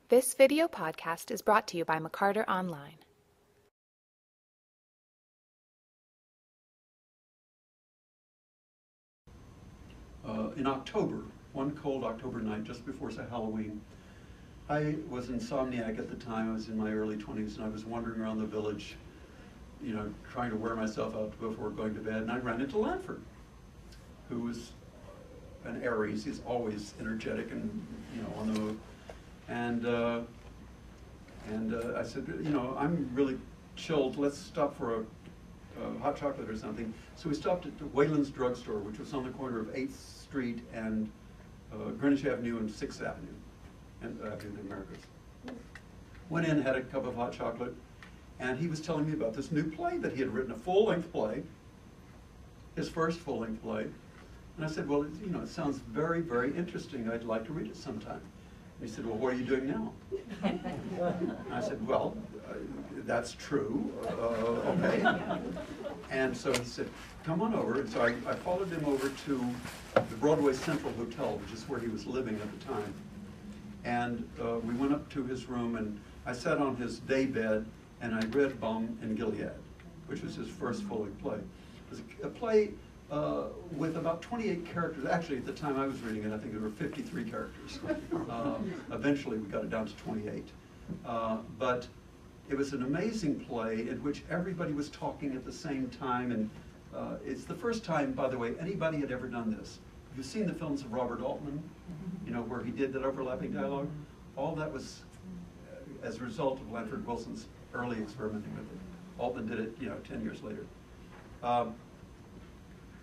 This video podcast is brought to you by McCarter Online. In October, one cold October night just before Halloween, I was insomniac at the time. I was in my early 20s and I was wandering around the village, trying to wear myself out before going to bed, and I ran into Lanford, who was an Aries. He's always energetic and on the move. And I said, I'm really chilled. Let's stop for a hot chocolate or something. So we stopped at the Wayland's Drugstore, which was on the corner of 8th Street and Greenwich Avenue and 6th Avenue, and Avenue of the Americas. Went in, had a cup of hot chocolate, and he was telling me about this new play that he had written, a full-length play, his first full-length play. And I said, well, it sounds very, very interesting. I'd like to read it sometime. And he said, well, what are you doing now? And I said, well, that's true, okay. And so he said, come on over. And so I followed him over to the Broadway Central Hotel, which is where he was living at the time. And we went up to his room, and I sat on his day bed, and I read Balm and Gilead, which was his first full-length play. It was a play with about 28 characters. Actually, at the time I was reading it, I think there were 53 characters. Eventually, we got it down to 28. But it was an amazing play in which everybody was talking at the same time, and it's the first time, by the way, anybody had ever done this. You've seen the films of Robert Altman, where he did that overlapping dialogue. All that was as a result of Lanford Wilson's early experimenting with it. Altman did it, 10 years later.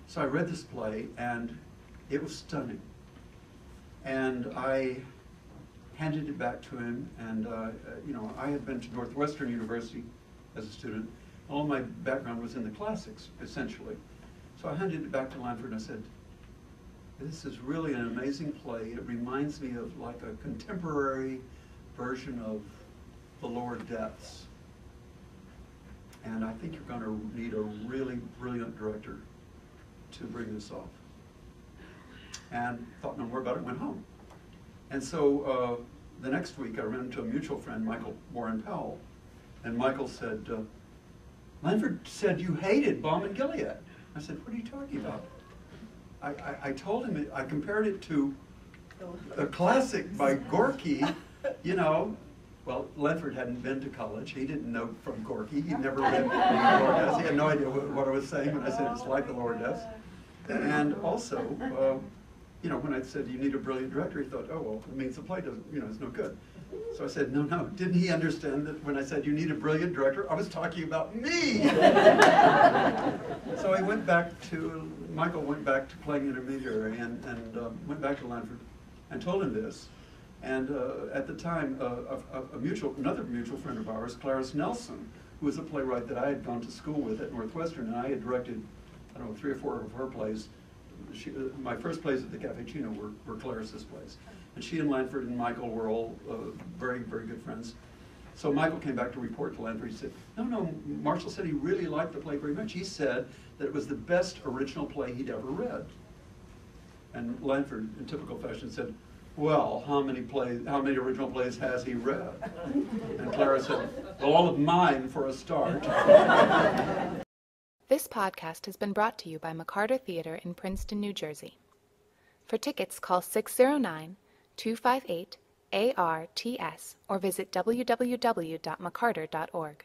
So I read this play, and it was stunning. And I handed it back to him, and I had been to Northwestern University as a student. All my background was in the classics, essentially. So I handed it back to Lanford, and I said, this is really an amazing play. It reminds me of like a contemporary version of The Lower Depths. And I think you're going to need a really brilliant director to bring this off. And thought no more about it, went home. And so the next week I ran into a mutual friend, Michael Warren Powell, and Michael said, Lanford said you hated Balm and Gilead. I said, what are you talking about? I told him, I compared it to a classic by Gorky, Well, Lanford hadn't been to college. He didn't know from Gorky. He'd never read The Lower Depths. He had no idea what I was saying when I said it's like The Lower Depths. And also, when I said you need a brilliant director, he thought, oh, well, it means the play doesn't, it's no good. So I said, no, didn't he understand that when I said you need a brilliant director, I was talking about me? So Michael went back to playing intermediary and went back to Lanford and told him this. And at the time, another mutual friend of ours, Clarice Nelson, who was a playwright that I had gone to school with at Northwestern, and I had directed, 3 or 4 of her plays. My first plays at the Cafecino were Clarice's plays. And she and Lanford and Michael were all very, very good friends. So Michael came back to report to Lanford. He said, no, Marshall said he really liked the play very much. He said that it was the best original play he'd ever read. And Lanford, in typical fashion, said, well, how many original plays has he read? And Clara said, well, all of mine for a start. This podcast has been brought to you by McCarter Theatre in Princeton, New Jersey. For tickets, call 609-258-ARTS or visit www.mccarter.org.